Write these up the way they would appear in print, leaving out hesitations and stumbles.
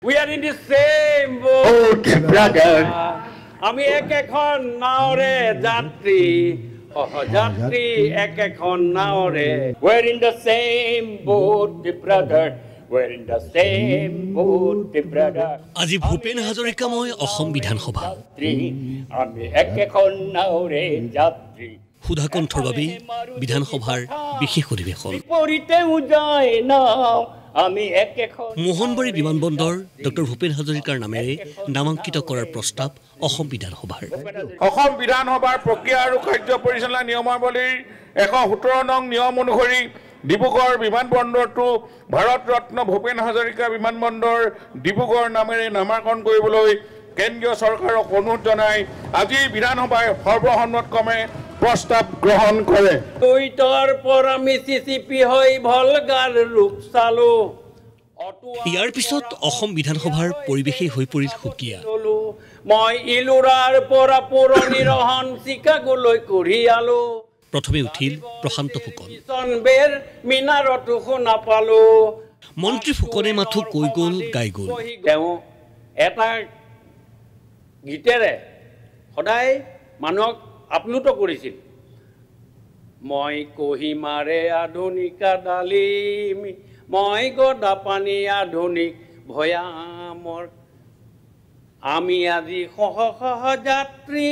We are in the same boat, brother. আমি একেখন নাওরে যাত্রী যাত্রী একেখন Naorem We're in the same boat, brother. We're in the same boat, brother. আজি ভূপেন হাজৰিকাময় অসম বিধানসভা আমি একেখন নাওৰে যাত্ৰী সুধাকণ্ঠৰ বাবে বিধানসভাৰ বিশেষ অধিৱেশন বিপৰীতেও যায় না আমি একেখন মোহনবাৰী বিমানবন্দৰ ডক্টৰ ভূপেন হাজৰিকাৰ নামেৰে নামাঙ্কিত কৰাৰ প্ৰস্তাৱ অসম বিধানসভাৰ অসম বিধানসভাৰ প্ৰক্ৰিয়া আৰু কাৰ্য পৰিচালনা নিয়মাৱলীৰ 117 নং নিয়ম অনুসৰি ডিব্ৰুগড় বিমানবন্দৰটো ভাৰত ৰত্ন ভূপেন হাজৰিকা বিমানবন্দৰ ডিব্ৰুগড় নামেৰে নামাকৰণ কৰিবলৈ কেন্দ্ৰীয় চৰকাৰক অনুৰোধ জনাই আজি বিধানসভাই সৰ্বসন্মতক্ৰমে প্ৰস্তাৱ গ্ৰহণ কৰে টুইটাৰ পৰা মিছিছিপি হৈ ভলগাৰ ৰূপ চালো ইয়াৰ পিছত অসম বিধানসভাৰ পৰিৱেশেই হৈ পৰিল সুকীয়া মই ইলুৰাৰ পৰা পুৰণি ৰহন চিকাগোলৈ কঢ়িয়ালো প্ৰথমে উঠিল প্ৰশান্ত ফুকন চনবেৰ মিনাৰতো শুনা পালো মন্ত্ৰী ফুকনে মাথো কৈ গ'ল গাই গ'ল তেওঁ এটা গীতেৰে সদায় মানুহক আপ্লুত কৰিছিল মই কহিমাৰে আধুনিকা ডালিম মই গদা পানী আধুনিক ভয়ামৰ আমি আজি সহ যাত্ৰী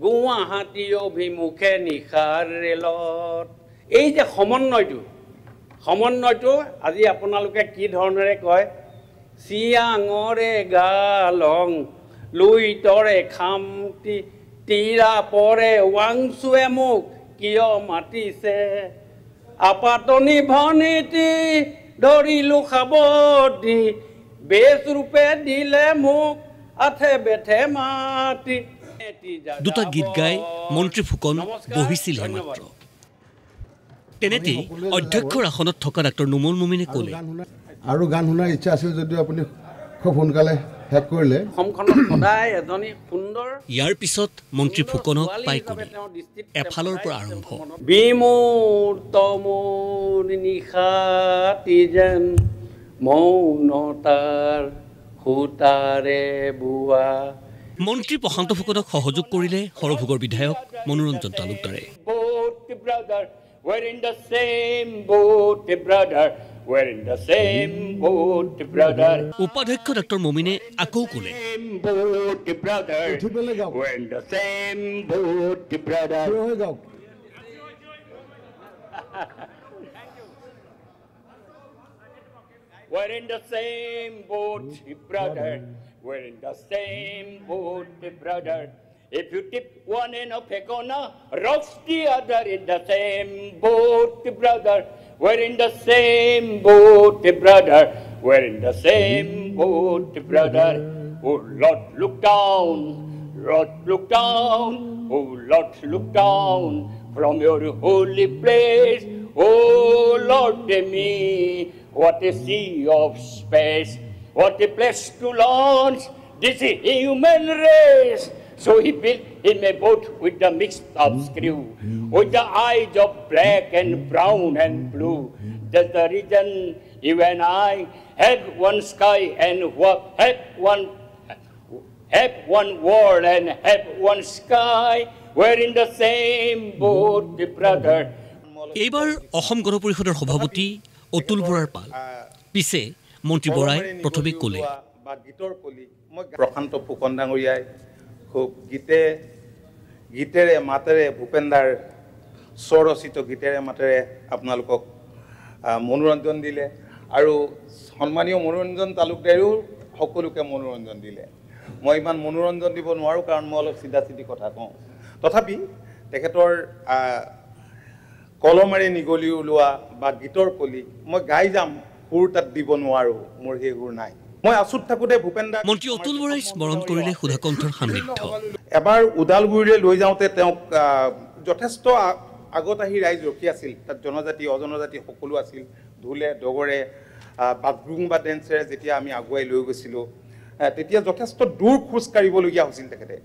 গুৱাহাটী অভিমুখে নিশাৰ ৰেলত এই যে সমন্বয়টো আজি আপোনালোকে কি ধৰণেৰে কয় চিয়াঙৰে গালং লুইতৰে খামটি তীৰা পৰে ৱাংচুৱে মোক কিয় মাতিছে আপাতনি ভনীতি ধৰিলো খাবতি বেচ ৰূপে দিলে মোক আথে বেথে মাতি দুটা গীত গাই মন্ত্ৰী ফুকন বহিছিলহে মাত্ৰ তেনেতেই অধ্যক্ষৰ আসনত থকা ডাক্তৰ নুমল মুমিনে ক'লে আৰু গান শুনাৰ ইচ্ছা আছিল যদিও আপুনি খুব সোনকালে শেষ কৰিলে অসমখনত সদায় এজনী সুন্দৰ ইয়াৰ পিছত মন্ত্ৰী ফুকনক পাই কৰি এফালৰ পৰা আৰম্ভ বিমূৰ্ত মোৰ নিশাতি যেন মৌনতাৰ সূতাৰে বোৱা মন্ত্ৰী প্ৰশান্ত ফুকনক সহযোগ কৰিলে সৰভোগৰ বিধায়ক মনোৰঞ্জন তালুকদাৰে We're in the same boat, brother. We're in the same boat, brother. উপাধ্যক্ষ ডক্টৰ মমিনে আকৌ ক'লে Boat, brother. We're in the same boat, brother. We're in the same boat, brother. We're in the same boat, brother. If you tip one in a pecona, rocks the other in the same boat, brother. We're in the same boat, brother. We're in the same boat, brother. Oh Lord, look down. Lord, look down. Oh Lord, look down from your holy place. Oh Lord, me, what a sea of space. What a place to launch this human race. So he built him a boat with the mixed up screw, with the eyes of black and brown and blue. That's the reason you and I have one sky and have one world and have one sky. We're in the same boat, brother. এইবাৰ অসম গণ পৰিষদৰ সভাপতি অতুল বৰাৰ পাল পিছে মন্ত্ৰী বৰাই প্ৰথমে ক'লে বা গীতৰ কলি মই প্ৰশান্ত ফুকন ডাঙৰীয়াই খুব গীতেৰে মাতেৰে ভূপেনদাৰ স্বৰচিত গীতেৰে মাতেৰে আপোনালোকক মনোৰঞ্জন দিলে আৰু সন্মানীয় মনোৰঞ্জন তালুকদাৰেও সকলোকে মনোৰঞ্জন দিলে মই ইমান মনোৰঞ্জন দিব নোৱাৰোঁ কাৰণ মই অলপ চিধা কথা কওঁ তথাপি তেখেতৰ কলমেৰে নিগলি ওলোৱা বা গীতৰ কলি মই গাই যাম সুৰ তাত দিব নোৱাৰোঁ মোৰ সেই সুৰ নাই মই আছুত থাকোঁতে ভূপেনদা মন্ত্ৰী অতুল বৰাই স্মৰণ কৰিলে সুধাকণ্ঠৰ সান্নিধ্য এবাৰ ওদালগুৰিলৈ লৈ যাওঁতে তেওঁক যথেষ্ট আগত আহি ৰাইজ ৰখি আছিল তাত জনজাতি অজনজাতি সকলো আছিল ঢোলে ডগৰে বাগৰুম্বা ডেন্সেৰে যেতিয়া আমি আগুৱাই লৈ গৈছিলোঁ তেতিয়া যথেষ্ট দূৰ খোজ কাঢ়িবলগীয়া হৈছিল তেখেতে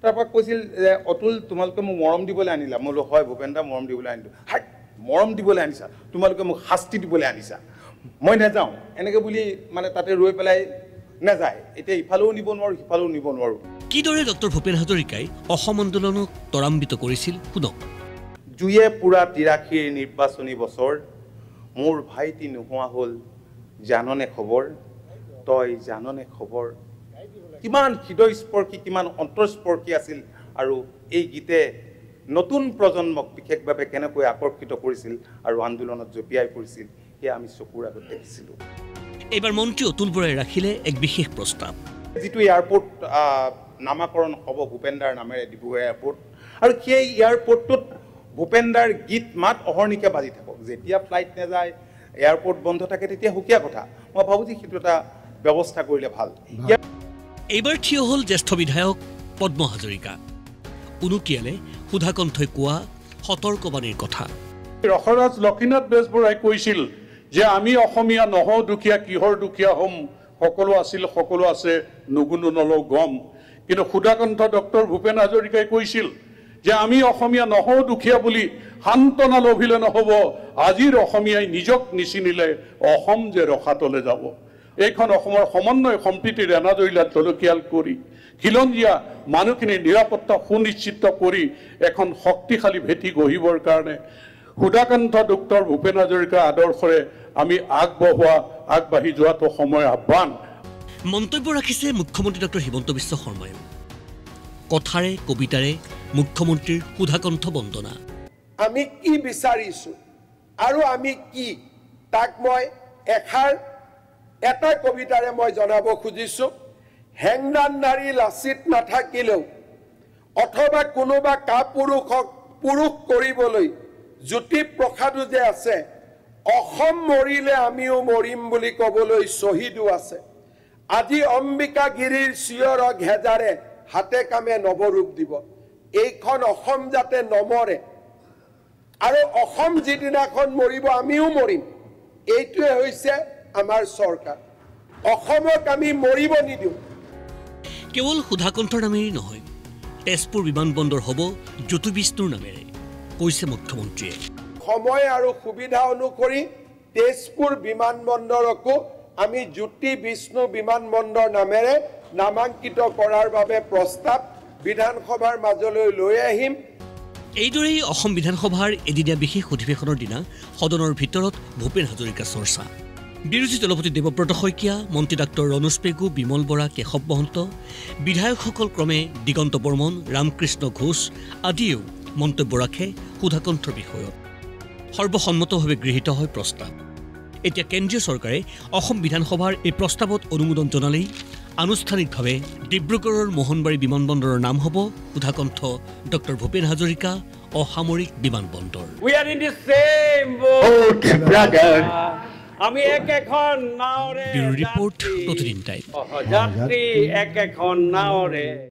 তাৰপৰা কৈছিল যে অতুল তোমালোকে মোক মৰম দিবলৈ আনিলা মই বোলো হয় ভূপেনদা মৰম দিবলৈ আনিলোঁ হাই মৰম দিবলৈ আনিছা তোমালোকে মোক শাস্তি দিবলৈ আনিছা মই নাযাওঁ এনেকৈ বুলি মানে তাতে ৰৈ পেলাই নাযায় এতিয়া ইফালেও নিব নোৱাৰোঁ সিফালেও নিব নোৱাৰোঁ কিদৰে ডক্টৰ ভূপেন হাজৰিকাই অসম আন্দোলনক ত্বৰান্বিত কৰিছিল শুনক জুয়ে পুৰা 83 নিৰ্বাচনী বছৰ মোৰ ভাইটি নোহোৱা হ'ল জাননে খবৰ তই জাননে খবৰ কিমান হৃদয়স্পৰ্শী কিমান অন্তৰস্পৰ্শী আছিল আৰু এই গীতে নতুন প্ৰজন্মক বিশেষভাৱে কেনেকৈ আকৰ্ষিত কৰিছিল আৰু আন্দোলনত জঁপিয়াই পৰিছিল সেয়া আমি চকুৰ আগত দেখিছিলোঁ এইবাৰ মন্ত্ৰী অতুল বৰাই ৰাখিলে এক বিশেষ প্ৰস্তাৱ যিটো এয়াৰপোৰ্ট নামাকৰণ হ'ব ভূপেনদাৰ নামেৰে ডিব্ৰুগড় এয়াৰপোৰ্ট আৰু সেই এয়াৰপোৰ্টটোত ভূপেনদাৰ গীত মাত অহৰ্নিশে বাজি থাকক যেতিয়া ফ্লাইট নাযায় এয়াৰপোৰ্ট বন্ধ থাকে তেতিয়া সুকীয়া কথা মই ভাবোঁ যে সেইটো এটা ব্যৱস্থা কৰিলে ভাল এইবাৰ থিয় হ'ল জ্যেষ্ঠ বিধায়ক পদ্ম হাজৰিকা উনুকিয়ালে সুধাকণ্ঠই কোৱা সতৰ্কবাণীৰ কথা ৰসৰাজ লক্ষীনাথ বেজবৰুৱাই কৈছিল যে আমি অসমীয়া নহওঁ দুখীয়া কিহৰ দুখীয়া হ'ম সকলো আছিল সকলো আছে নুগুনো নলওঁ গম কিন্তু সুধাকণ্ঠ ডক্টৰ ভূপেন হাজৰিকাই কৈছিল যে আমি অসমীয়া নহওঁ দুখীয়া বুলি সান্তনা লভিলে নহ'ব আজিৰ অসমীয়াই নিজক নিচিনিলে অসম যে ৰসাতলে যাব এইখন অসমৰ সমন্বয় সম্প্ৰীতিৰ এনাজৰীলাত জলকীয়াল কৰি খিলঞ্জীয়া মানুহখিনিৰ নিৰাপত্তা সুনিশ্চিত কৰি এখন শক্তিশালী ভেটি গঢ়িবৰ কাৰণে সুধাকণ্ঠ ডক্টৰ ভূপেন হাজৰিকাৰ আদৰ্শৰে আমি আগবাঢ়ি যোৱাটো সময় আহ্বান মন্তব্য ৰাখিছে মুখ্যমন্ত্ৰী ডক্টৰ হিমন্ত বিশ্ব শৰ্মায়ো কথাৰে কবিতাৰে মুখ্যমন্ত্ৰীৰ সুধাকণ্ঠ বন্দনা আমি কি বিচাৰিছোঁ আৰু আমি কি তাক মই এটা কবিতাৰে মই জনাব খুজিছোঁ হেংদান নাৰী লাচিত নাথাকিলেও অথবা কোনোবা কাপুৰুষক পুৰুষ কৰিবলৈ জ্যোতিপ্ৰসাদো যে আছে অসম মৰিলে আমিও মৰিম বুলি ক'বলৈ শ্বহীদো আছে আজি অম্বিকা গিৰিৰ চিঞৰ ঘেজাৰে হাতে কামে নৱৰূপ দিব এইখন অসম যাতে নমৰে আৰু অসম যিদিনাখন মৰিব আমিও মৰিম এইটোৱে হৈছে আমাৰ চৰকাৰ অসমক আমি মৰিব নিদিওঁ কেৱল সুধাকণ্ঠৰ নামেৰে নহয় তেজপুৰ বিমানবন্দৰ হ'ব জ্যোতি বিষ্ণুৰ নামেৰে কৈছে মুখ্যমন্ত্ৰীয়ে সময় আৰু সুবিধা অনুসৰি তেজপুৰ বিমানবন্দৰকো আমি জ্যোতি বিষ্ণু বিমানবন্দৰ নামেৰে নামাঙ্কিত কৰাৰ বাবে প্ৰস্তাৱ বিধানসভাৰ মাজলৈ লৈ আহিম এইদৰেই অসম বিধানসভাৰ এদিনীয়া বিশেষ অধিৱেশনৰ দিনা সদনৰ ভিতৰত ভূপেন হাজৰিকা চৰ্চা বিৰোধী দলপতি দেৱব্ৰত শইকীয়া মন্ত্ৰী ডাক্তৰ ৰণোজ পেগু বিমল বৰা কেশৱ মহন্ত বিধায়কসকল ক্ৰমে দিগন্ত বৰ্মন ৰামকৃষ্ণ ঘোষ আদিয়েও মন্তব্য ৰাখে সুধাকণ্ঠৰ বিষয়ত সৰ্বসন্মতভাৱে গৃহীত হয় প্ৰস্তাৱ এতিয়া কেন্দ্ৰীয় চৰকাৰে অসম বিধানসভাৰ এই প্ৰস্তাৱত অনুমোদন জনালেই আনুষ্ঠানিকভাৱে ডিব্ৰুগড়ৰ মোহনবাৰী বিমানবন্দৰৰ নাম হ'ব সুধাকণ্ঠ ডক্টৰ ভূপেন হাজৰিকা অসামৰিক বিমানবন্দৰ We are in the same boat, brother. আমি এখন নাওৰে ব্যুৰো ৰিপৰ্ট প্ৰতিদিন টাইম যাত্ৰী এখন নাওৰে